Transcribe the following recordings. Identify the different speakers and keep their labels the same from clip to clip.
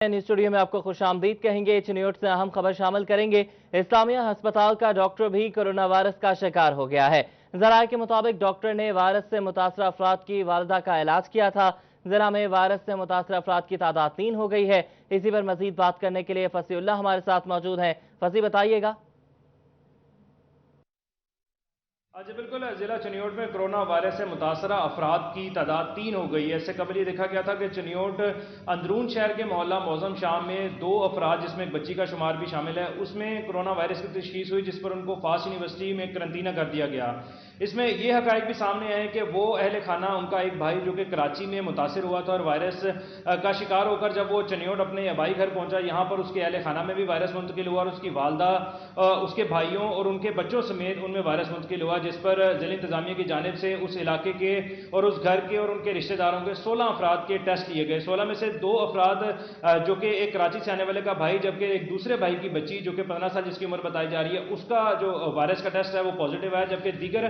Speaker 1: News studio में आपको खुशामदीद कहेंगे। चिन्योट से अहम खबर शामिल करेंगे। इस्लामिया अस्पताल का डॉक्टर भी कोरोना वायरस का शिकार हो गया है। ज़राए के मुताबिक डॉक्टर ने वायरस से मुतासर अफराद की वालदा का इलाज किया था। जिला में वायरस से मुतासर अफराद की तादाद 3 हो गई है। इसी पर मजीद बात करने के लिए फसीउल्लाह हमारे साथ मौजूद हैं। फसी, बताइएगा।
Speaker 2: जी बिल्कुल, जिला चिन्योट में कोरोना वायरस से मुतासरा अफराद की तादाद 3 हो गई है। इससे कबल ये देखा गया था कि चिन्योट अंदरून शहर के मोहल्ला मौजम शाह में 2 अफराद, जिसमें एक बच्ची का शुमार भी शामिल है, उसमें कोरोना वायरस की तशखीस हुई, जिस पर उनको फास्ट यूनिवर्सिटी में करंतना कर दिया गया। इसमें यह हकायक भी सामने आए कि वो अहल खाना, उनका एक भाई जो कि कराची में मुतासर हुआ था और वायरस का शिकार होकर जब वो चिन्योट अपने आबाई घर पहुंचा, यहाँ पर उसके अहल खाना में भी वायरस मुंतकिल हुआ और उसकी वालदा, उसके भाइयों और उनके बच्चों समेत उनमें वायरस मुंतकिल हुआ, जिस पर जिला इंतजामिया की जानिब से उस इलाके के और उस घर के और उनके रिश्तेदारों के 16 अफराद के टेस्ट लिए गए। 16 में से 2 अफराद जो कि एक कराची से आने वाले का भाई, जबकि एक दूसरे भाई की बच्ची जो कि 15 साल जिसकी उम्र बताई जा रही है, उसका जो वायरस का टेस्ट है वो पॉजिटिव आया, जबकि दीगर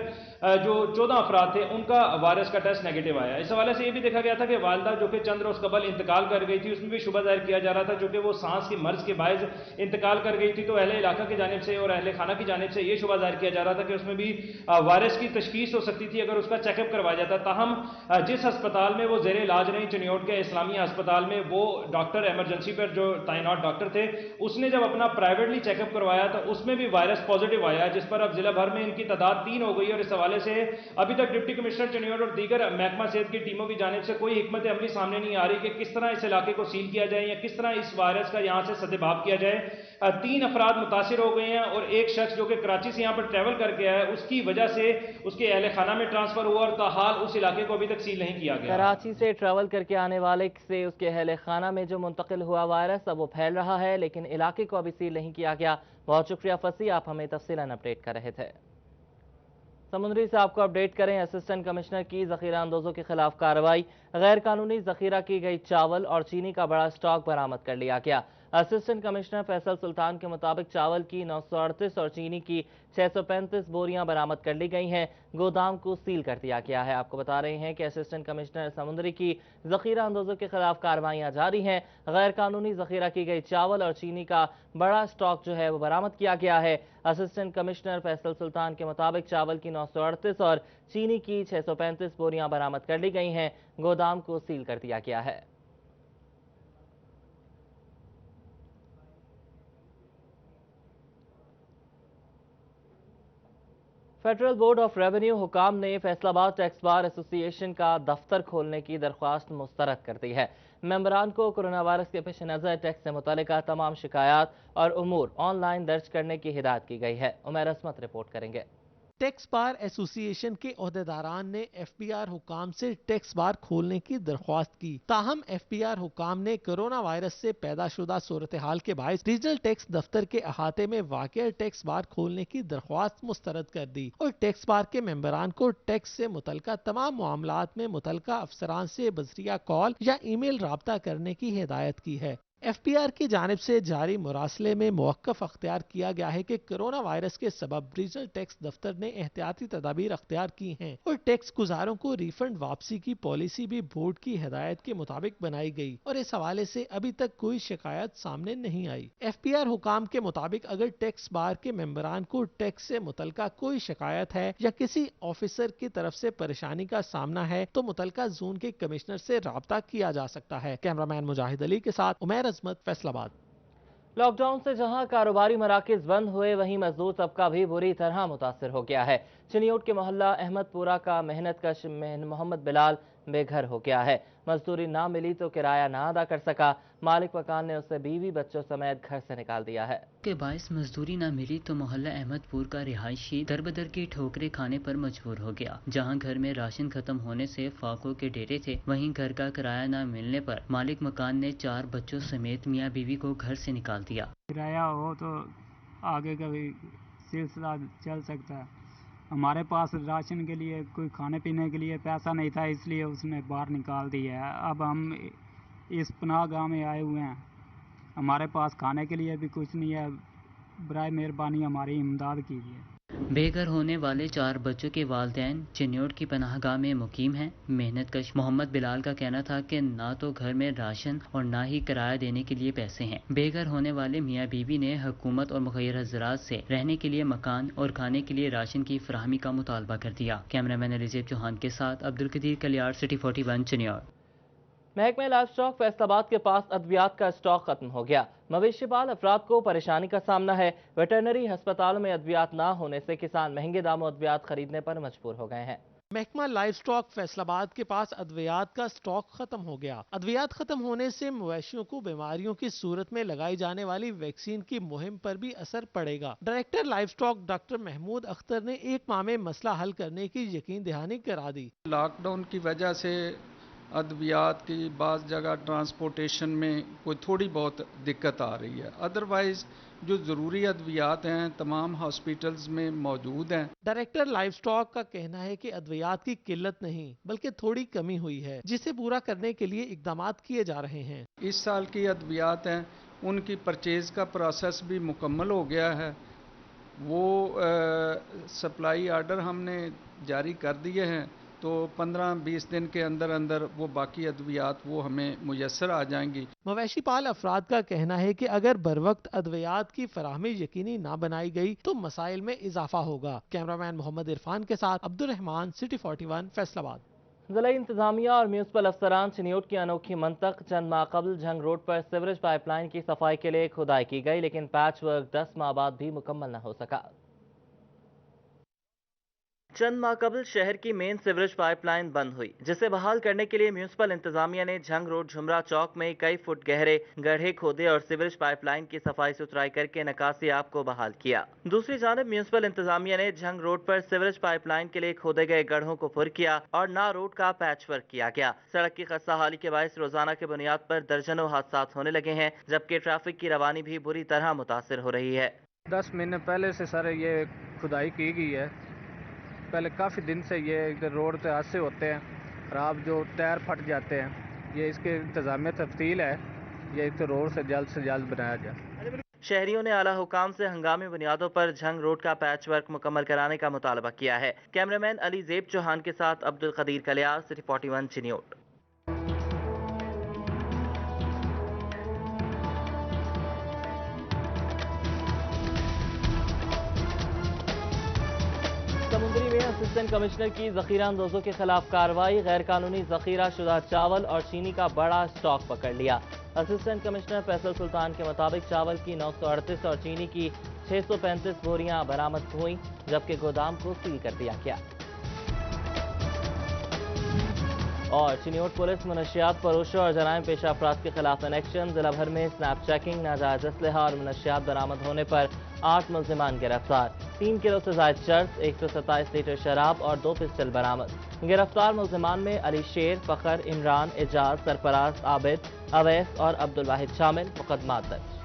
Speaker 2: जो 14 अफराद थे उनका वायरस का टेस्ट नेगेटिव आया। इस हवाले से ये भी देखा गया था कि वालदा जो कि चंद रोज कबल इंतकाल कर गई थी, उसमें भी शुबा जाहिर किया जा रहा था, जो कि वो सांस की मर्ज के बायस इंतकाल कर गई थी। तो अहले इलाका की जानिब से और अहले खाना की जानिब से ये शुबा जाहिर किया जा रहा था कि उसमें भी वायरस की तशखीस हो सकती थी अगर उसका चेकअप करवाया जाता। ताहम जिस अस्पताल में वो जेर इलाज नहीं, चिन्योट के इस्लामिया अस्पताल में, वो डॉक्टर इमरजेंसी पर जो तैनात डॉक्टर थे, उसने जब अपना प्राइवेटली चेकअप करवाया तो उसमें भी वायरस पॉजिटिव आया, जिस पर अब जिला भर में इनकी तादाद 3 हो गई। और इस हवाले से अभी तक डिप्टी कमिश्नर चिन्योट और दीगर महकमा सेहत की टीमों की जानिब से कोई हिकमत अमली सामने नहीं आ रही कि किस तरह इस इलाके को सील किया जाए या किस तरह इस वायरस का यहाँ से सदेबाब किया जाए। 3 अफराद मुतासिर हो गए हैं और एक शख्स जो कि कराची से यहाँ पर ट्रैवल करके आया है, उसकी वजह से उसके अहले खाना में ट्रांसफर हुआ और ताहाल उस इलाके को अभी तक सील नहीं किया गया।
Speaker 1: कराची से ट्रैवल करके आने वाले से उसके अहले खाना में जो मुंतकिल हुआ वायरस अब वो फैल रहा है, लेकिन इलाके को अभी सील नहीं किया गया। बहुत शुक्रिया फसी, आप हमें तफसीलन अपडेट कर रहे थे। समुद्री से आपको अपडेट करें। असिस्टेंट कमिश्नर की जखीरा अंदोजों के खिलाफ कार्रवाई। गैर कानूनी जखीरा की गई चावल और चीनी का बड़ा स्टॉक बरामद कर लिया गया। असिस्टेंट कमिश्नर फैसल सुल्तान के मुताबिक चावल की 938 और चीनी की 635 बोरियां बरामद कर ली गई हैं। गोदाम को सील कर दिया गया है। आपको बता रहे हैं कि असिस्टेंट कमिश्नर समुद्री की जखीरा अंदोजों के खिलाफ कार्रवाइयां जारी हैं। गैर कानूनी जखीरा की गई चावल और चीनी का बड़ा स्टॉक जो है वो बरामद किया गया है। असिस्टेंट कमिश्नर फैसल सुल्तान के मुताबिक चावल की 938 और चीनी की 635 बोरियां बरामद कर ली गई हैं। गोदाम को सील कर दिया गया है। फेडरल बोर्ड ऑफ रेवेन्यू हुकाम ने फैसलाबाद टैक्स बार एसोसिएशन का दफ्तर खोलने की दरख्वास्त मुस्तरद कर दी है। मेंबरान को कोरोना वायरस के पेश नज़र टैक्स से मुतालिका तमाम शिकायत और उमूर ऑनलाइन दर्ज करने की हिदायत की गई है। उमर असमत रिपोर्ट करेंगे।
Speaker 3: टैक्स बार एसोसिएशन के ओहदेदारान ने एफबीआर हुकाम से टैक्स बार खोलने की दरख्वास्त की। ताहम एफबीआर हुकाम ने कोरोना वायरस से पैदा शुदा सूरत हाल के बायस रीजनल टैक्स दफ्तर के अहाते में वाक़या टैक्स बार खोलने की दरख्वास्त मुस्तरद कर दी और टैक्स बार के मेंबरान को टैक्स से मुतलका तमाम मामलात में मुतलका अफसरान से बजरिया कॉल या ईमेल राब्ता करने की हिदायत की है। एफबीआर की जानिब से जारी मुरासले में मौक़िफ़ अख्तियार किया गया है कि कोरोना वायरस के सबब रीजनल टैक्स दफ्तर ने एहतियाती तदाबीर अख्तियार की हैं और टैक्स गुजारों को रिफंड वापसी की पॉलिसी भी बोर्ड की हिदायत के मुताबिक बनाई गई और इस हवाले से अभी तक कोई शिकायत सामने नहीं आई। एफबीआर हुकाम के मुताबिक अगर टैक्स बार के मेंबरान को टैक्स से मुतलका कोई शिकायत है या किसी ऑफिसर की तरफ से परेशानी का सामना है तो मुतलका जोन के कमिश्नर से राब्ता किया जा सकता है। कैमरामैन मुजाहिद अली के साथ उमर अजमत, फैसलाबाद।
Speaker 1: लॉकडाउन से जहां कारोबारी मराकज बंद हुए, वहीं मजदूर तबका भी बुरी तरह मुतासर हो गया है। चिन्योट के मोहल्ला अहमदपुरा का मेहनत कश मोहम्मद बिलाल बेघर हो गया है। मजदूरी ना मिली तो किराया ना अदा कर सका। मालिक मकान ने उसे बीवी बच्चों समेत घर से निकाल दिया है।
Speaker 4: के बायस मजदूरी ना मिली तो मोहल्ला अहमदपुर का रिहायशी दरबदर की ठोकरें खाने पर मजबूर हो गया। जहां घर में राशन खत्म होने से फाकों के डेरे थे, वहीं घर का किराया ना मिलने पर मालिक मकान ने 4 बच्चों समेत मियां बीवी को घर से निकाल दिया।
Speaker 5: किराया हो तो आगे का भी सिलसिला चल सकता है। हमारे पास राशन के लिए कोई खाने पीने के लिए पैसा नहीं था, इसलिए उसने बाहर निकाल दिया है। अब हम इस पनाह गाँव में आए हुए हैं, हमारे पास खाने के लिए भी कुछ नहीं है। बराए मेहरबानी हमारी इमदाद कीजिए।
Speaker 4: बेघर होने वाले 4 बच्चों के वालिदैन चिन्योट की पनाहगाह में मुकीम हैं। मेहनत कश मोहम्मद बिलाल का कहना था कि ना तो घर में राशन और ना ही किराया देने के लिए पैसे हैं। बेघर होने वाले मियाँ बीवी ने हुकूमत और मुखैर हज़रात से रहने के लिए मकान और खाने के लिए राशन की फराहमी का मुतालबा कर दिया। कैमरामैन अलीजेब चौहान के साथ अब्दुल कदीर कलियार, सिटी 41 चिन्योट।
Speaker 1: महकमे लाइफ स्टॉक फैसलाबाद के पास अद्वियात का स्टॉक खत्म हो गया। मवेशी पाल अफराद को परेशानी का सामना है। वेटरनरी अस्पतालों में अद्वियात ना होने से किसान महंगे दामों अद्वियात खरीदने पर मजबूर हो गए हैं।
Speaker 3: महकमा लाइफ स्टॉक फैसलाबाद के पास अद्वियात का स्टॉक खत्म हो गया। अद्वियात खत्म होने से मवेशियों को बीमारियों की सूरत में लगाई जाने वाली वैक्सीन की मुहिम पर भी असर पड़ेगा। Director livestock doctor Mahmood Akhtar ने 1 माह में मसला हल करने की यकीन दहानी करा दी।
Speaker 6: लॉकडाउन की वजह से अद्वियात की बाज़ जगह ट्रांसपोर्टेशन में कोई थोड़ी बहुत दिक्कत आ रही है, अदरवाइज जो ज़रूरी अद्वियात हैं तमाम हॉस्पिटल्स में मौजूद हैं।
Speaker 3: डायरेक्टर लाइफ स्टॉक का कहना है कि अद्वियात की किल्लत नहीं बल्कि थोड़ी कमी हुई है, जिसे पूरा करने के लिए इकदामात किए जा रहे हैं।
Speaker 6: इस साल की अद्वियात हैं उनकी परचेज़ का प्रोसेस भी मुकम्मल हो गया है। वो सप्लाई आर्डर हमने जारी कर दिए हैं, तो 15-20 दिन के अंदर अंदर वो बाकी अद्वियात वो हमें मुयस्सर आ जाएंगी।
Speaker 3: मवेशी पाल अफराद का कहना है कि अगर बरवक्त अद्वियात की फराहमी यकीनी ना बनाई गई तो मसाइल में इजाफा होगा। कैमरामैन मोहम्मद इरफान के साथ अब्दुल रहमान, सिटी 41 फैसलाबाद।
Speaker 1: जिला इंतजामिया और म्यूनसिपल अफसरान चिन्योट की अनोखी मंतक चंद माह कबल झंग रोड पर सीवरेज पाइपलाइन की सफाई के लिए खुदाई की गई, लेकिन पैच वर्क 10 माह बाद भी मुकम्मल न हो सका। चंद माह कबल शहर की मेन सीवरेज पाइपलाइन बंद हुई, जिसे बहाल करने के लिए म्यूनसिपल इंतजामिया ने झंग रोड झुमरा चौक में कई फुट गहरे गड्ढे खोदे और सीवरेज पाइपलाइन की सफाई सुथराई करके निकासी आप को बहाल किया। दूसरी जानब म्यूनसिपल इंतजामिया ने झंग रोड पर सीवरेज पाइपलाइन के लिए खोदे गए गड्ढों को फुर किया और ना रोड का पैच वर्क किया गया। सड़क की खस्ता हाली के बायस रोजाना के बुनियाद पर दर्जनों हादसा होने लगे हैं, जबकि ट्रैफिक की रवानी भी बुरी तरह मुतासिर हो रही है।
Speaker 7: 10 महीने पहले से सर ये खुदाई की गई है। पहले काफ़ी दिन से ये इधर रोड पे हादसे होते हैं, खराब जो टायर फट जाते हैं। ये इसके इंतजामिया तफ्सील है, ये तो रोड से जल्द बनाया जाए।
Speaker 1: शहरियों ने आला हुकाम से हंगामी बुनियादों पर झंग रोड का पैच वर्क मुकम्मल कराने का मुतालबा किया है। कैमरामैन अलीजेब चौहान के साथ अब्दुल कदीर कलियार, सिटी 41 चिन्योट। समुद्री में असिस्टेंट कमिश्नर की जखीरा अंदोजों के खिलाफ कार्रवाई। गैर कानूनी जखीरा शुदा चावल और चीनी का बड़ा स्टॉक पकड़ लिया। असिस्टेंट कमिश्नर फैसल सुल्तान के मुताबिक चावल की 938 और चीनी की 635 बोरियां बरामद हुई, जबकि गोदाम को सील कर दिया गया। और चिन्योट पुलिस मुनशियात फरोशों और जराइम पेशा अफराद के खिलाफ एक्शन। जिला भर में स्नैप चेकिंग, नाजायज असलहा और मुनशियात बरामद होने पर 8 मुल्जिमान गिरफ्तार। 3 किलो से जायद चर्स, 127 लीटर शराब और 2 पिस्टल बरामद। गिरफ्तार मुल्जिमान में अली शेर, फखर, इमरान, एजाज, सरफराज, आबिद, अवैस और अब्दुल वाहिद शामिल। मुकदमा दर्ज।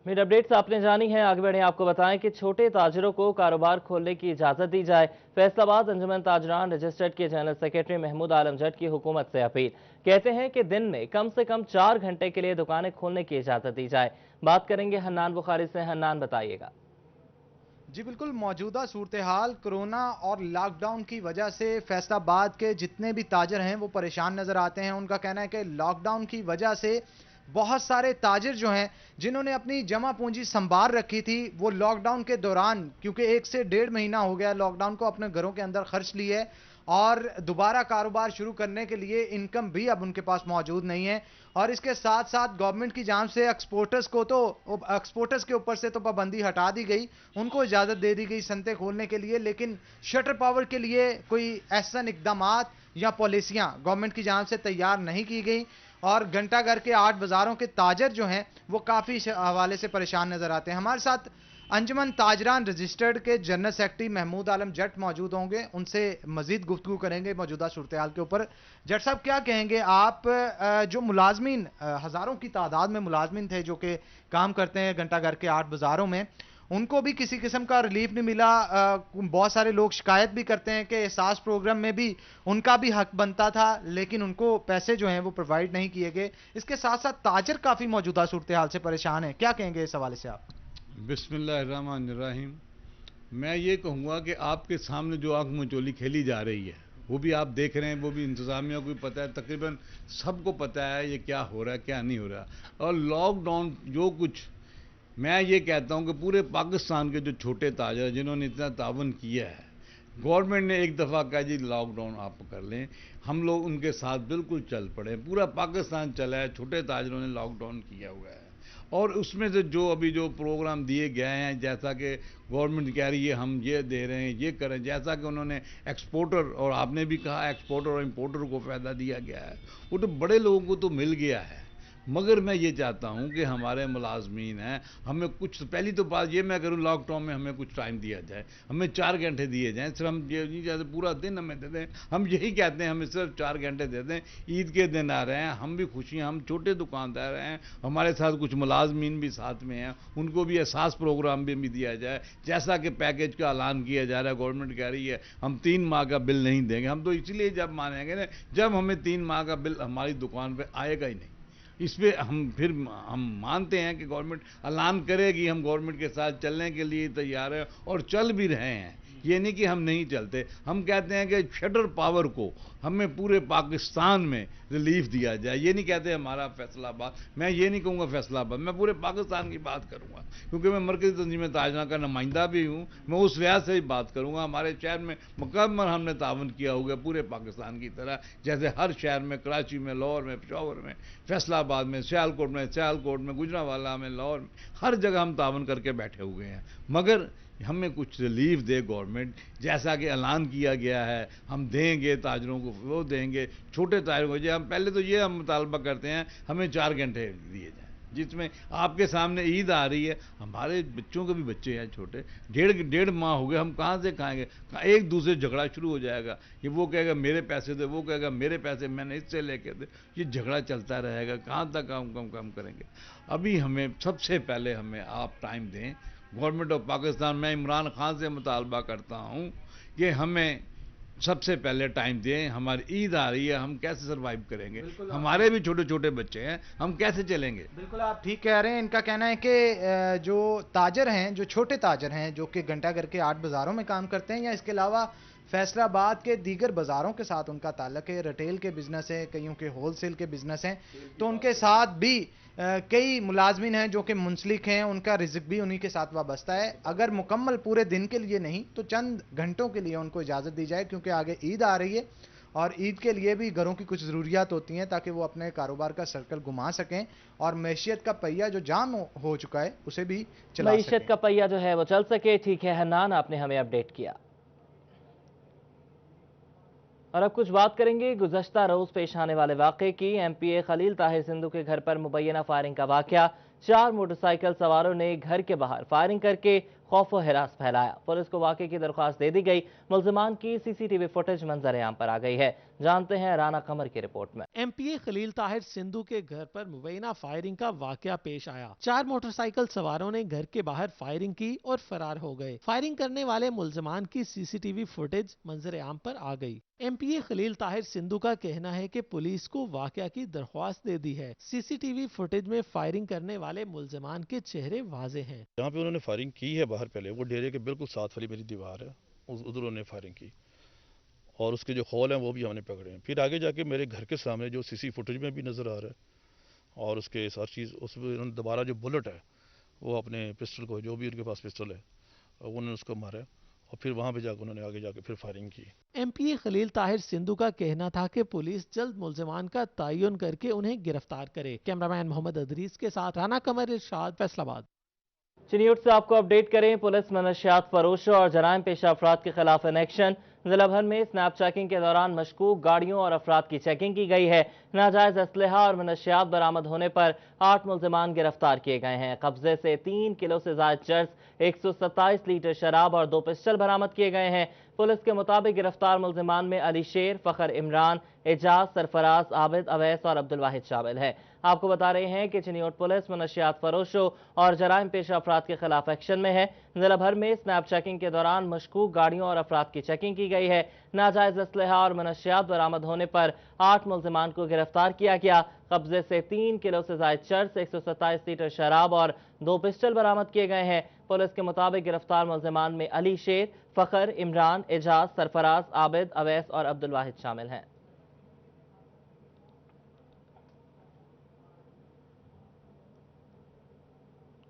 Speaker 1: मीड अपडेट्स आपने जानी है, आगे बढ़े आपको बताएं कि छोटे ताजिरों को कारोबार खोलने की इजाजत दी जाए। फैसलाबाद अंजुमन ताजरान रजिस्टर्ड के जनरल सेक्रेटरी महमूद आलम जट की हुकूमत से अपील। कहते हैं कि दिन में कम से कम 4 घंटे के लिए दुकानें खोलने की इजाजत दी जाए। बात करेंगे हन्नान बुखारी से। हन्नान, बताइएगा।
Speaker 8: जी बिल्कुल, मौजूदा सूरत हाल कोरोना और लॉकडाउन की वजह से फैसलाबाद के जितने भी ताजर हैं वो परेशान नजर आते हैं। उनका कहना है कि लॉकडाउन की वजह से बहुत सारे ताजिर जो हैं जिन्होंने अपनी जमा पूंजी संभाल रखी थी, वो लॉकडाउन के दौरान, क्योंकि 1 से 1.5 महीना हो गया लॉकडाउन को, अपने घरों के अंदर खर्च ली है और दोबारा कारोबार शुरू करने के लिए इनकम भी अब उनके पास मौजूद नहीं है। और इसके साथ साथ गवर्नमेंट की जानिब से एक्सपोर्टर्स के ऊपर से तो पाबंदी हटा दी गई, उनको इजाज़त दे दी गई संते खोलने के लिए, लेकिन शटर पावर के लिए कोई ऐसा इकदामात या पॉलिसियां गवर्नमेंट की जानिब से तैयार नहीं की गई। और घंटाघर के 8 बाजारों के ताजर जो हैं वो काफ़ी हवाले से परेशान नजर आते हैं। हमारे साथ अंजुमन ताजरान रजिस्टर्ड के जनरल सेक्रेटरी महमूद आलम जट मौजूद होंगे, उनसे मजीद गुफ्तगू करेंगे मौजूदा सूरत हाल के ऊपर। जट साहब, क्या कहेंगे आप, जो मुलाजमीन, हज़ारों की तादाद में मुलाजमीन थे जो कि काम करते हैं घंटाघर के 8 बाजारों में, उनको भी किसी किस्म का रिलीफ नहीं मिला। बहुत सारे लोग शिकायत भी करते हैं कि एहसास प्रोग्राम में भी उनका भी हक बनता था, लेकिन उनको पैसे जो हैं वो प्रोवाइड नहीं किए गए। इसके साथ साथ ताजर काफी मौजूदा सूरत हाल से परेशान है, क्या कहेंगे इस हवाले से आप?
Speaker 9: बिस्मिल्लाहिर्रहमानिर्रहीम। मैं ये कहूँगा कि आपके सामने जो आंख मचोली खेली जा रही है वो भी आप देख रहे हैं, वो भी इंतज़ामिया को भी पता है, तकरीबन सबको पता है ये क्या हो रहा है क्या नहीं हो रहा। और लॉकडाउन जो कुछ, मैं ये कहता हूँ कि पूरे पाकिस्तान के जो छोटे ताजर जिन्होंने इतना तावन किया है, गवर्नमेंट ने एक दफ़ा कहा जी लॉकडाउन आप कर लें, हम लोग उनके साथ बिल्कुल चल पड़े। पूरा पाकिस्तान चला है, छोटे ताजरों ने लॉकडाउन किया हुआ है। और उसमें से जो अभी जो प्रोग्राम दिए गए हैं, जैसा कि गवर्नमेंट कह रही है हम ये दे रहे हैं ये करें, जैसा कि उन्होंने एक्सपोर्टर और आपने भी कहा एक्सपोर्टर और इंपोर्टर को फ़ायदा दिया गया है, वो तो बड़े लोगों को तो मिल गया है। मगर मैं ये चाहता हूँ कि हमारे मुलाजमीन हैं, हमें कुछ, पहली तो बात ये मैं करूँ, लॉकडाउन में हमें कुछ टाइम दिया जाए, हमें 4 घंटे दिए जाएं। सिर्फ हम ये नहीं चाहते पूरा दिन हमें दे दें, हम यही कहते हैं हमें सिर्फ 4 घंटे दे दें। ईद के दिन आ रहे हैं, हम भी खुशी हैं, हम छोटे दुकानदार हैं, हमारे साथ कुछ मुलाजमीन भी साथ में हैं, उनको भी एहसास प्रोग्राम भी दिया जाए। जैसा कि पैकेज का ऐलान किया जा रहा है, गवर्नमेंट कह रही है हम 3 माह का बिल नहीं देंगे। हम तो इसलिए जब मानेंगे ना जब हमें 3 माह का बिल हमारी दुकान पर आएगा ही नहीं। इस पर हम मानते हैं कि गवर्नमेंट ऐलान करेगी, हम गवर्नमेंट के साथ चलने के लिए तैयार हैं और चल भी रहे हैं। ये नहीं कि हम नहीं चलते, हम कहते हैं कि शटर पावर को हमें पूरे पाकिस्तान में रिलीफ दिया जाए। ये नहीं कहते हमारा फैसलाबाद, मैं ये नहीं कहूँगा फैसलाबाद, मैं पूरे पाकिस्तान की बात करूँगा, क्योंकि मैं मरकज़ी तंजीम ताजना का नुमाइंदा भी हूँ। मैं उस लिहाज से ही बात करूँगा। हमारे शहर में मुकम्मल हमने तावन किया होगा पूरे पाकिस्तान की तरह, जैसे हर शहर में, कराची में, लाहौर में, पेशावर में, फैसलाबाद में, सियालकोट में, गुजरांवाला में, लाहौर में, हर जगह हम तावन करके बैठे हुए हैं। मगर हमें कुछ रिलीफ दे गवर्नमेंट, जैसा कि ऐलान किया गया है हम देंगे ताजरों को, वो देंगे छोटे ताजरों को। हम पहले तो ये हम मुतालबा करते हैं हमें 4 घंटे दिए जाएं, जिसमें आपके सामने ईद आ रही है, हमारे बच्चों के भी बच्चे हैं छोटे, डेढ़ माह हो गए, हम कहाँ से खाएंगे? एक दूसरे झगड़ा शुरू हो जाएगा, ये वो कहेगा मेरे पैसे दे, वो कहेगा मेरे पैसे मैंने इससे लेके दे, ये झगड़ा चलता रहेगा, कहाँ तक हम कम करेंगे? अभी हमें सबसे पहले हमें आप टाइम दें, गवर्नमेंट ऑफ पाकिस्तान। मैं इमरान खान से मुतालबा करता हूँ कि हमें सबसे पहले टाइम दें। हमारी ईद आ रही है, हम कैसे सर्वाइव करेंगे? हमारे भी छोटे छोटे बच्चे हैं, हम कैसे चलेंगे?
Speaker 8: बिल्कुल आप ठीक कह रहे हैं। इनका कहना है कि जो ताजर हैं, जो छोटे ताजर हैं, जो कि घंटा घर के 8 बाज़ारों में काम करते हैं या इसके अलावा फैसलाबाद के दीगर बाज़ारों के साथ उनका ताल्लुक है, रिटेल के बिजनेस है, कईयों के होलसेल के बिजनेस हैं, तो उनके साथ भी कई मुलाजमीन हैं जो कि मुंसलिक हैं, उनका रिज़्क भी उन्हीं के साथ वाबस्ता है। अगर मुकम्मल पूरे दिन के लिए नहीं तो चंद घंटों के लिए उनको इजाज़त दी जाए, क्योंकि आगे ईद आ रही है और ईद के लिए भी घरों की कुछ ज़रूरियात होती हैं ताकि वो अपने कारोबार का सर्कल घुमा सकें और मैशियत का पहिया जो जाम हो चुका है उसे भी चला सकें।
Speaker 1: मैशियत का पहिया जो है वो चल सके। ठीक है हन्नान, आपने हमें अपडेट किया। और अब कुछ बात करेंगे गुज़श्ता रोज पेश आने वाले वाक़े की। MPA खलील ताहिर सिंधु के घर पर मुबैना फायरिंग का वाक़या। 4 मोटरसाइकिल सवारों ने घर के बाहर फायरिंग करके खौफ व हिरास फैलाया। पुलिस को वाक़े की दरख्वास्त दे दी गई। मुल्ज़िमान की CCTV फुटेज मंजर-ए-आम पर आ गई है। जानते हैं राना कमर की रिपोर्ट में।
Speaker 3: MPA खलील ताहिर सिंधु के घर पर मुबैना फायरिंग का वाकया पेश आया। 4 मोटरसाइकिल सवारों ने घर के बाहर फायरिंग की और फरार हो गए। फायरिंग करने वाले मुल्ज़िमान की CCTV फुटेज मंजर-ए-आम पर आ गई। MPA खलील ताहिर सिंधु का कहना है कि पुलिस को वाकया की दरख्वास्त दे दी है। CCTV फुटेज में फायरिंग करने वाले मुल्ज़िमान के चेहरे वाज़े हैं।
Speaker 10: जहाँ पे उन्होंने फायरिंग की है बाहर, पहले वो डेरे के बिल्कुल साथ वाली मेरी दीवार है, उधर उन्होंने फायरिंग की और उसके जो खोल हैं वो भी हमने पकड़े हैं। फिर आगे जाके मेरे घर के सामने जो CC फुटेज में भी नज़र आ रहा है और उसके हर चीज़, उसमें उन्होंने दोबारा जो बुलेट है वो अपने पिस्टल को, जो भी उनके पास पिस्टल है, उन्होंने उसको मारा और फिर वहाँ पे जाकर उन्होंने आगे जाके फिर फायरिंग की।
Speaker 3: MPA खलील ताहिर सिंधु का कहना था कि पुलिस जल्द मुल्ज़िमान का तयन करके उन्हें गिरफ्तार करे। कैमरामैन मोहम्मद अदरीस के साथ राना कमर, इरशाद, फैसलाबाद।
Speaker 1: चिन्यूट से आपको अपडेट करें। पुलिस में नशियात फरोशों और जराइम पेशा अफराद के खिलाफ इन एक्शन। जिला भर में स्नैप चेकिंग के दौरान मशकूक गाड़ियों और अफराद की चेकिंग की गई है। नाजायज असलहा और मनशियात बरामद होने पर 8 मुल्जिमान गिरफ्तार किए गए हैं। कब्जे से 3 किलो से ज्यादा चर्स, 127 लीटर शराब और 2 पिस्टल बरामद किए गए हैं। पुलिस के मुताबिक गिरफ्तार मुल्जिमान में अली शेर, फखर इमरान, एजाज, सरफराज, आबिद, अवैस और अब्दुल वाहिद शामिल है। आपको बता रहे हैं कि चिनियोट पुलिस मनशियात फरोशों और जराइम पेशा अफराद के खिलाफ एक्शन में है। जिला भर में स्नैप चेकिंग के दौरान मशकूक गाड़ियों और अफराद की चेकिंग की गई है। नाजायज असलहा और मनशियात बरामद होने पर 8 मुल्जिमान को गिरफ्तार किया गया। कब्जे से 3 किलो से ज्यादा चर्स, 127 लीटर शराब और 2 पिस्टल बरामद किए गए हैं। पुलिस के मुताबिक गिरफ्तार मुल्जिमान में अली शेर, फखर इमरान, एजाज, सरफराज, आबिद, अवैस और अब्दुल वाहिद शामिल हैं।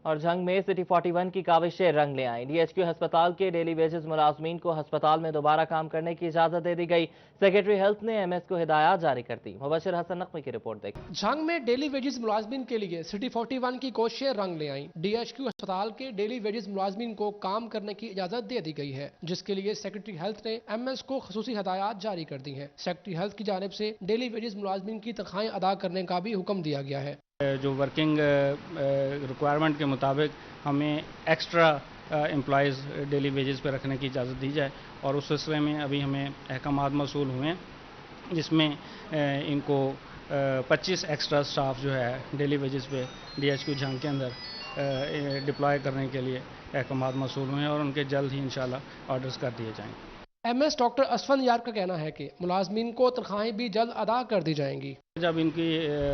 Speaker 1: और जंग में सिटी 41 की काविशें रंग ले आईं। DHQ अस्पताल के डेली वेजेस मुलाजमीन को अस्पताल में दोबारा काम करने की इजाजत दे दी गई। सेक्रेटरी हेल्थ ने MS को हिदायत जारी कर दी। मुबशिर हसन नकवी की रिपोर्ट देखिए।
Speaker 11: जंग में डेली वेजेस मुलाजमीन के लिए सिटी 41 की कोशिशें रंग ले आईं। DHQ अस्पताल के डेली वेजेस मुलाजमीन को काम करने की इजाजत दे दी गई है, जिसके लिए सेक्रेटरी हेल्थ ने MS को खसूसी हिदायत जारी कर दी है। सेक्रेटरी हेल्थ की जानिब से डेली वेजेस मुलाजमीन की तनख्वाहें अदा करने का भी हुक्म दिया गया है।
Speaker 5: जो वर्किंग रिक्वायरमेंट के मुताबिक हमें एक्स्ट्रा एम्प्लॉयज़ डेली वेजेस पे रखने की इजाज़त दी जाए, और उस सिलसिले में अभी हमें अहकामात मौसूल हुए हैं, जिसमें इनको 25 एक्स्ट्रा स्टाफ जो है डेली वेजेस पे DHQ जंग के अंदर डिप्लॉय करने के लिए अहकामात मौसूल हुए हैं, और उनके जल्द ही इंशाल्लाह ऑर्डर्स कर दिए जाएंगे।
Speaker 11: MS डॉक्टर असफन यार का कहना है कि मुलाजमीन को तनख्वाहें भी जल्द अदा कर दी जाएंगी।
Speaker 5: जब इनकी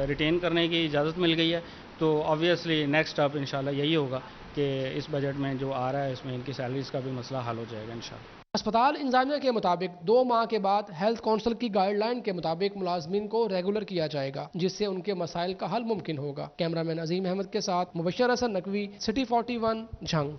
Speaker 5: रिटेन करने की इजाज़त मिल गई है तो ऑब्वियसली नेक्स्ट स्टेप इंशाल्लाह यही होगा कि इस बजट में जो आ रहा है इसमें इनकी सैलरीज का भी मसला हल हो जाएगा इंशाल्लाह।
Speaker 11: अस्पताल इंतजामिया के मुताबिक 2 माह के बाद हेल्थ काउंसिल की गाइडलाइन के मुताबिक मुलाजमीन को रेगुलर किया जाएगा, जिससे उनके मसाइल का हल मुमकिन होगा। कैमरामैन अजीम अहमद के साथ मुबशिर हसन नकवी, सिटी 41 जंग।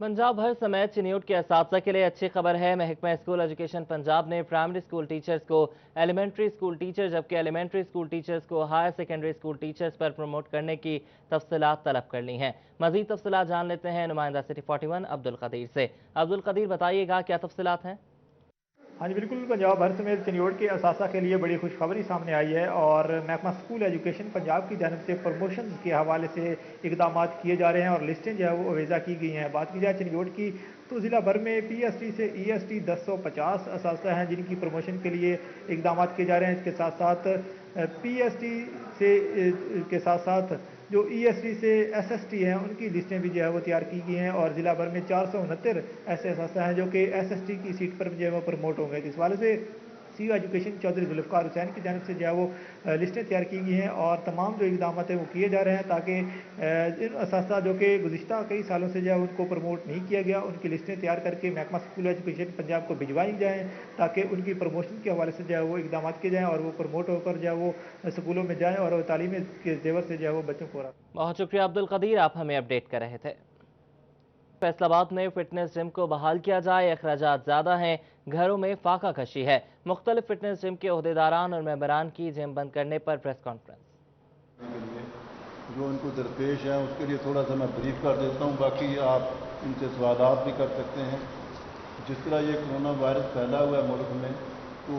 Speaker 1: पंजाब भर समेत चिनियोट के असातिज़ा के लिए अच्छी खबर है। महकमा स्कूल एजुकेशन पंजाब ने प्राइमरी स्कूल टीचर्स को एलिमेंट्री स्कूल टीचर, जबकि एलिमेंट्री स्कूल टीचर्स को हायर सेकेंडरी स्कूल टीचर्स पर प्रमोट करने की तफसीलात तलब कर ली हैं। मजीद तफसीलात जान लेते हैं नुमाइंदा सिटी 41 अब्दुल कदीर से। अब्दुल कदीर, बताइएगा क्या तफसीलात हैं?
Speaker 12: हाँ जी बिल्कुल, पंजाब भर समेत चिनियोट के असासा के लिए बड़ी खुशखबरी सामने आई है, और महकमा स्कूल एजुकेशन पंजाब की जानिब से प्रमोशन के हवाले से इकदाम किए जा रहे हैं, और लिस्टें जो है वो अवेजा की गई हैं। बात की जाए चिनियोट की तो ज़िला भर में PST से EST 1050 असासा हैं जिनकी प्रमोशन के लिए इकदाम किए जा रहे हैं। इसके साथ साथ PST से के साथ साथ जो EST से SST हैं उनकी लिस्टें भी जो है वो तैयार की गई हैं, और ज़िला भर में 469 ऐसे असासा हैं जो कि SST की सीट पर जो है वो प्रमोट होंगे। इस वाले से CEO एजुकेशन चौधरी जुल्फ़िकार हुसैन की जानिब से जो है वो लिस्टें तैयार की गई हैं, और तमाम जो इकदाम हैं वो किए जा रहे हैं ताकि इन असासा जो कि गुज़िश्ता कई सालों से जो है उनको प्रमोट नहीं किया गया, उनकी लिस्टें तैयार करके महकमा स्कूल एजुकेशन पंजाब को भिजवाई जाएँ, ताकि उनकी प्रमोशन के हवाले से जो है वो इकदाम किए जाएँ और वो प्रमोट होकर जो है वो स्कूलों में जाएँ और तालीम के जेवर से जो है वो बच्चों को।
Speaker 1: बहुत शुक्रिया अब्दुल कदीर, आप हमें अपडेट कर रहे थे। फैसलाबाद में फिटनेस जिम को बहाल किया जाए, अखराजात ज़्यादा हैं, घरों में फाका कशी है। मुख्तलिफ फिटनेस जिम के अहदेदारान और मेंबरान की जिम बंद करने पर प्रेस कॉन्फ्रेंस।
Speaker 13: जो उनको दरपेश है उसके लिए थोड़ा सा मैं ब्रीफ कर देता हूँ, बाकी आप इनसे सवालात भी कर सकते हैं। जिस तरह ये कोरोना वायरस फैला हुआ है मुल्क में, तो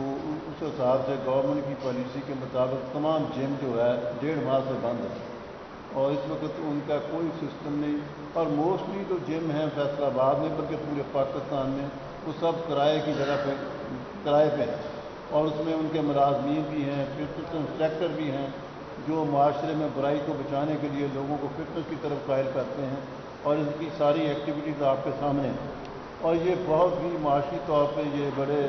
Speaker 13: उस हिसाब से गवर्नमेंट की पॉलिसी के मुताबिक तमाम जिम जो है 1.5 माह से बंद है, और इस वक्त उनका कोई सिस्टम नहीं। और मोस्टली जो जिम हैं फैसलाबाद में बल्कि पूरे पाकिस्तान में वो सब किराए की जगह पे किराए पे हैं, और उसमें उनके मुलाजमीन भी हैं, फिटनेस इंस्ट्रक्टर भी हैं जो माशरे में बुराई को बचाने के लिए लोगों को फिटनेस की तरफ कायल करते हैं, और इनकी सारी एक्टिविटीज़ आपके सामने हैं। और ये बहुत ही माशी तौर पर ये बड़े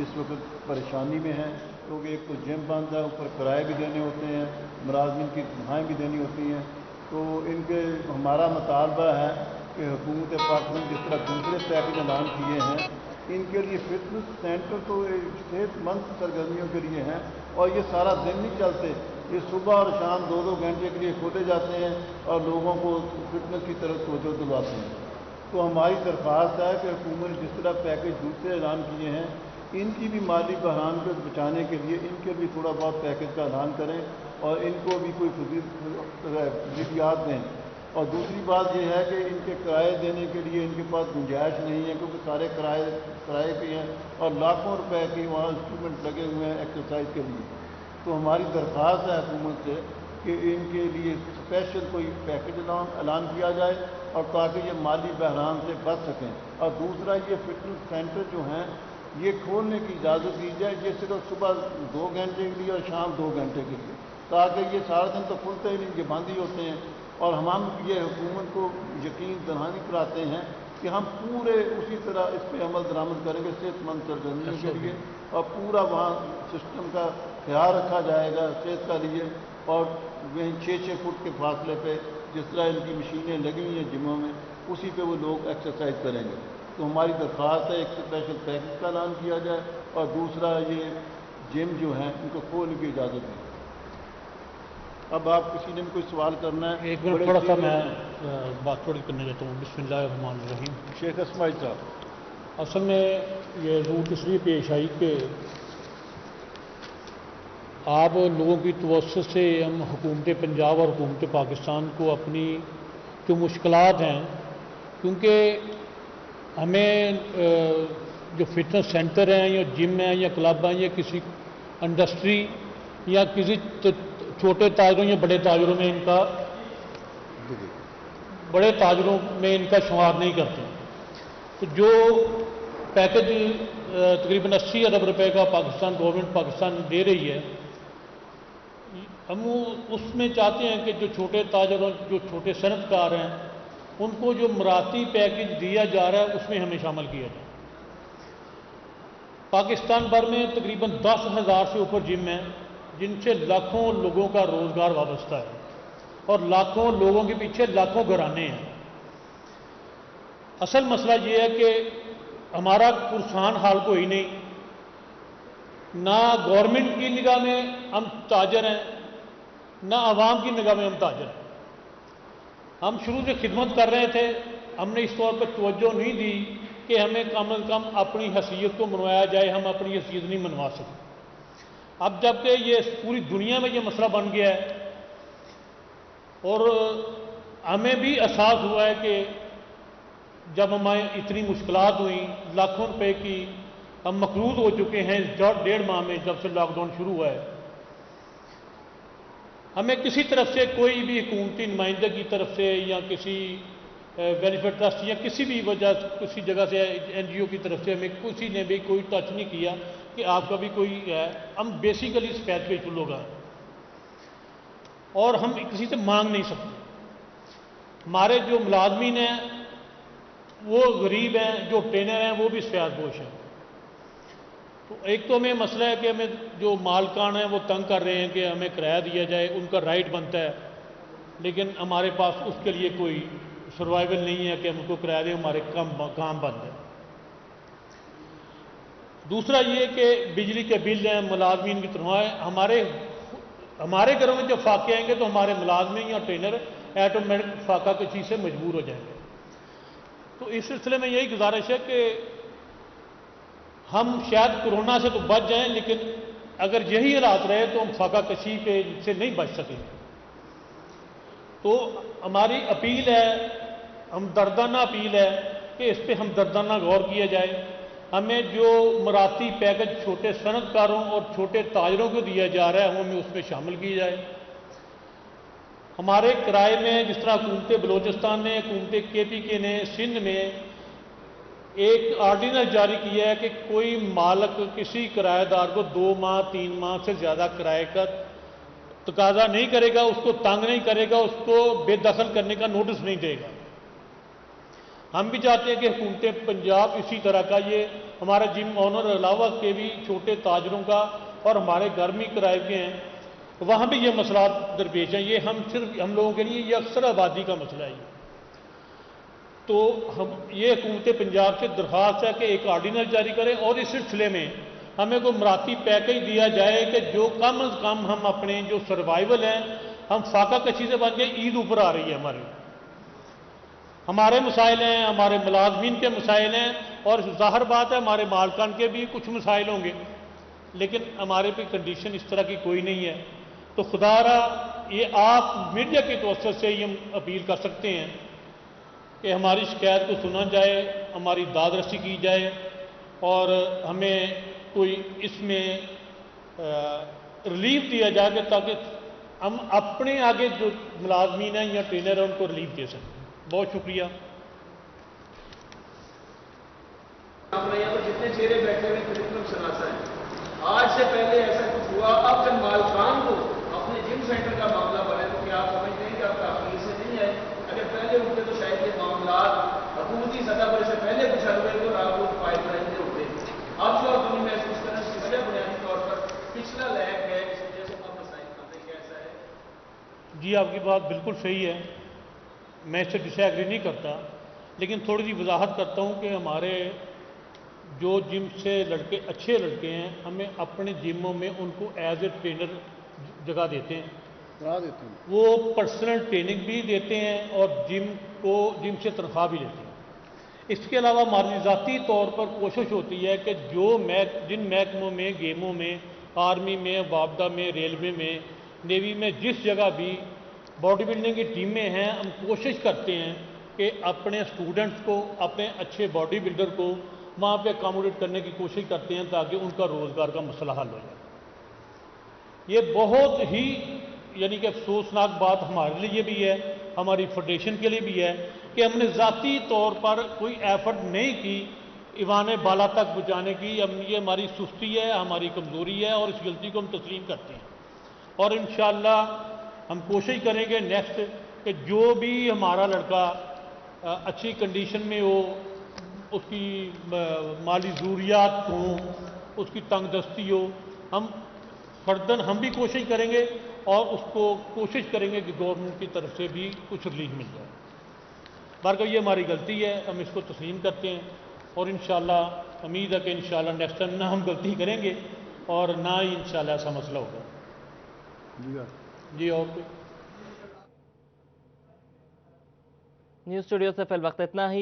Speaker 13: इस वक्त परेशानी में हैं, क्योंकि एक तो जिम बंद है, ऊपर किराए भी देने होते हैं, मुलाजमीन की तनख्वाहें भी देनी होती हैं। तो इनके हमारा मुतालबा है कि हुकूमत पाकिस्तान जिस तरह दूसरे पैकेज ऐलान किए हैं, इनके लिए फिटनेस सेंटर तो सेहतमंद सरगर्मियों के लिए हैं, और ये सारा दिन नहीं चलते, ये सुबह और शाम 2-2 घंटे के लिए खोले जाते हैं और लोगों को फिटनेस की तरफ तवज्जो दिलवाते हैं। तो हमारी दरख्वास्त है कि हुकूमत ने जिस तरह पैकेज दूसरे ऐलान किए हैं, इनकी भी माली बहरान को बचाने के लिए इनके भी थोड़ा बहुत पैकेज का ऐलान करें, और इनको भी कोई फजीलियात दें। اور دوسری بات یہ ہے کہ ان کے کرائے دینے کے لیے ان کے پاس گنجائش نہیں ہے، کیونکہ سارے کرائے پہ ہیں اور لاکھوں روپے کی وہاں انسٹرومنٹ لگے ہوئے ہیں ایکسرسائز کے لیے. تو ہماری درخواست ہے حکومت سے کہ ان کے لیے اسپیشل کوئی پیکج اعلان کیا جائے اور تاکہ یہ مالی بحران سے بچ سکیں. اور دوسرا یہ فٹنس سینٹر جو ہیں یہ کھولنے کی اجازت دی جائے، یہ صرف صبح 2 گھنٹے کے لیے اور شام 2 گھنٹے کے لیے، تاکہ یہ سارا دن تو کھلتے ہی نہیں، یہ بند ہی ہوتے ہیں. اور ہم یہ حکومت کو یقین دہانی کراتے ہیں کہ ہم پورے اسی طرح اس پہ عمل درآمد کریں گے صحت مند سرگرمیوں کے لیے، اور پورا وہاں سسٹم کا خیال رکھا جائے گا صحت کا لیے. اور 6 فٹ کے فاصلے پہ جس طرح ان کی مشینیں لگی ہوئی ہیں جموں میں، اسی پہ وہ لوگ ایکسرسائز کریں گے. تو ہماری درخواست ہے ایک اسپیشل پیکج کا اعلان کیا جائے، اور دوسرا یہ جم جو ہیں ان کو کھولنے کی اجازت دیں. اب آپ کسی نے بھی کوئی سوال کرنا ہے؟
Speaker 14: ایک منٹ تھوڑا سا میں بات تھوڑی کرنے دیتا ہوں. بسم اللہ الرحمن الرحیم.
Speaker 13: شیخ اسماعیل صاحب،
Speaker 14: اصل میں یہ ضرورت اس لیے پیش آئی کہ آپ لوگوں کی توسط سے ہم حکومت پنجاب اور حکومت پاکستان کو اپنی جو مشکلات ہیں، کیونکہ ہمیں جو فٹنس سینٹر ہیں یا جم ہیں یا کلب ہیں یا کسی انڈسٹری یا کسی چھوٹے تاجروں یا بڑے تاجروں میں ان کا شمار نہیں کرتے. تو جو پیکج تقریباً 80 ارب روپے کا گورنمنٹ پاکستان دے رہی ہے، ہم اس میں چاہتے ہیں کہ جو چھوٹے تاجر اور جو چھوٹے صنعت کار ہیں ان کو جو مراعاتی پیکج دیا جا رہا ہے اس میں ہمیں شامل کیا جائے. پاکستان بھر میں تقریباً 10,000 سے اوپر جم ہیں جن سے لاکھوں لوگوں کا روزگار وابستہ ہے اور لاکھوں لوگوں کے پیچھے لاکھوں گھرانے ہیں. اصل مسئلہ یہ ہے کہ ہمارا پرسان حال کوئی نہیں، نہ گورنمنٹ کی نگاہ میں ہم تاجر ہیں نہ عوام کی نگاہ میں ہم تاجر ہیں. ہم شروع سے خدمت کر رہے تھے، ہم نے اس طور پر توجہ نہیں دی کہ ہمیں کم از کم اپنی حیثیت کو منوایا جائے، ہم اپنی حیثیت نہیں منوا سکتے. اب جب کہ یہ پوری دنیا میں یہ مسئلہ بن گیا ہے اور ہمیں بھی احساس ہوا ہے کہ جب ہمیں اتنی مشکلات ہوئیں، لاکھوں روپے کی ہم مقروض ہو چکے ہیں 1.5 ماہ میں جب سے لاک ڈاؤن شروع ہوا ہے، ہمیں کسی طرف سے کوئی بھی حکومتی نمائندے کی طرف سے یا کسی ویلفیئر ٹرسٹ یا کسی بھی وجہ کسی جگہ سے NGO کی طرف سے ہمیں کسی نے بھی کوئی ٹچ نہیں کیا کہ آپ کا بھی کوئی ہے. ہم بیسیکلی سفید پیش لوگ ہیں اور ہم کسی سے مانگ نہیں سکتے. ہمارے جو ملازمین ہیں وہ غریب ہیں، جو ٹرینر ہیں وہ بھی سفید پوش ہیں. تو ایک تو ہمیں مسئلہ ہے کہ ہمیں جو مالکان ہیں وہ تنگ کر رہے ہیں کہ ہمیں کرایہ دیا جائے، ان کا رائٹ بنتا ہے، لیکن ہمارے پاس اس کے لیے کوئی سروائیول نہیں ہے کہ ہم ان کو کرایہ دیں، ہمارے کام بند ہے. دوسرا یہ کہ بجلی کے بل ہیں ملازمین کی طرح ہمارے گھروں میں جب فاقے آئیں گے تو ہمارے ملازمین یا ٹرینر آٹومیٹک فاقہ کشی سے مجبور ہو جائیں گے. تو اس سلسلے میں یہی گزارش ہے کہ ہم شاید کورونا سے تو بچ جائیں، لیکن اگر یہی حالات رہے تو ہم فاقہ کشی سے نہیں بچ سکیں. تو ہماری اپیل ہے، ہم دردانہ اپیل ہے کہ اس پہ ہم دردانہ غور کیا جائے. ہمیں جو مراعاتی پیکج چھوٹے صنعت کاروں اور چھوٹے تاجروں کو دیا جا رہا ہے ہمیں اس میں شامل کی جائے. ہمارے کرائے میں جس طرح حکومت بلوچستان نے، حکومت KPK نے سندھ میں ایک آرڈیننس جاری کیا ہے کہ کوئی مالک کسی کرایہ دار کو 2 ماہ 3 ماہ سے زیادہ کرائے کا تقاضا نہیں کرے گا، اس کو تنگ نہیں کرے گا، اس کو بے دخل کرنے کا نوٹس نہیں دے گا. ہم بھی چاہتے ہیں کہ حکومت پنجاب اسی طرح کا یہ ہمارا جم آنر علاوہ کے بھی چھوٹے تاجروں کا اور ہمارے گرمی کرائے کے ہیں وہاں بھی یہ مسئلات درپیش ہیں. یہ ہم لوگوں کے لیے یہ اکثر آبادی کا مسئلہ ہے. تو یہ حکومت پنجاب سے درخواست ہے کہ ایک آرڈیننس جاری کریں اور اس سلسلے میں ہمیں کوئی مراعاتی پیکج دیا جائے کہ جو کم از کم ہم اپنے جو سروائیول ہیں، ہم فاقہ کشی سے بن گئے، عید اوپر آ رہی ہے، ہمارے مسائل ہیں، ہمارے ملازمین کے مسائل ہیں اور ظاہر بات ہے ہمارے مالکان کے بھی کچھ مسائل ہوں گے، لیکن ہمارے پہ کنڈیشن اس طرح کی کوئی نہیں ہے. तो खुदारा ये आप मीडिया की तवज्जो से ये अपील कर सकते हैं कि हमारी शिकायत को सुना जाए, हमारी दाद रसी की जाए और हमें कोई इसमें रिलीफ दिया जाए ताकि हम अपने आगे जो मुलाजमीन हैं या ट्रेनर हैं उनको रिलीफ दे सकें। बहुत शुक्रिया।
Speaker 15: अपने यहाँ पर जितने चेहरे बैठे हुए करीबन शनासा है, आज से पहले ऐसा कुछ हुआ, अब जब मालकान को अपने जिम सेंटर का मामला बने तो क्या आप समझते हैं कि आप ताखीर से नहीं आए? अगर पहले उठते तो शायद ये मामला हुकूमती सतह पर इससे पहले कुछ हल हुए तो आपको पाइपलाइन में उठते। अब जो आप दुनिया महसूस करें उसकी वजह बुनियादी तौर पर पिछला लैक है, इस वजह से अब मसाइल खाते कैसा है?
Speaker 14: जी आपकी बात बिल्कुल सही है, मैं इससे डिसएग्री नहीं करता, लेकिन थोड़ी सी वजाहत करता हूँ कि हमारे जो जिम से लड़के अच्छे लड़के हैं, हमें अपने जिमों में उनको एज ए ट्रेनर जगह देते हैं, वो पर्सनल ट्रेनिंग भी देते हैं और जिम से तनख्वाह भी लेते हैं। इसके अलावा हमारी ज़ाती तौर पर कोशिश होती है कि जिन महकमों में, गेमों में, आर्मी में, वापदा में, रेलवे में, नेवी में, जिस जगह भी बॉडी बिल्डिंग की टीमें हैं, हम कोशिश करते हैं कि अपने स्टूडेंट्स को, अपने अच्छे बॉडी बिल्डर को वहाँ पे अकोमोडेट करने की कोशिश करते हैं ताकि उनका रोज़गार का मसला हल हो जाए। ये बहुत ही यानी कि अफसोसनाक बात हमारे लिए भी है, हमारी फेडरेशन के लिए भी है कि हमने ज़ाती तौर पर कोई एफर्ट नहीं की ईवान बाला तक पहुँचाने की। ये हमारी सुस्ती है, हमारी कमज़ोरी है और इस गलती को हम तस्लीम करते हैं और इंशाअल्लाह हम कोशिश करेंगे नेक्स्ट कि जो भी हमारा लड़का अच्छी कंडीशन में हो, उसकी माली ज़रूरियात हो, उसकी तंगदस्ती हो, हम फर्दन हम भी कोशिश करेंगे और उसको कोशिश करेंगे कि गवर्नमेंट की तरफ से भी कुछ रिलीफ मिल जाए। बारगाह ये हमारी गलती है, हम इसको तस्लीम करते हैं और इंशाअल्लाह उम्मीद है कि इंशाअल्लाह नेक्स्ट टाइम ना हम गलती करेंगे और ना ही इंशाअल्लाह ऐसा मसला होगा। जी और
Speaker 1: न्यूज़ स्टूडियो से फिल वक्त इतना ही।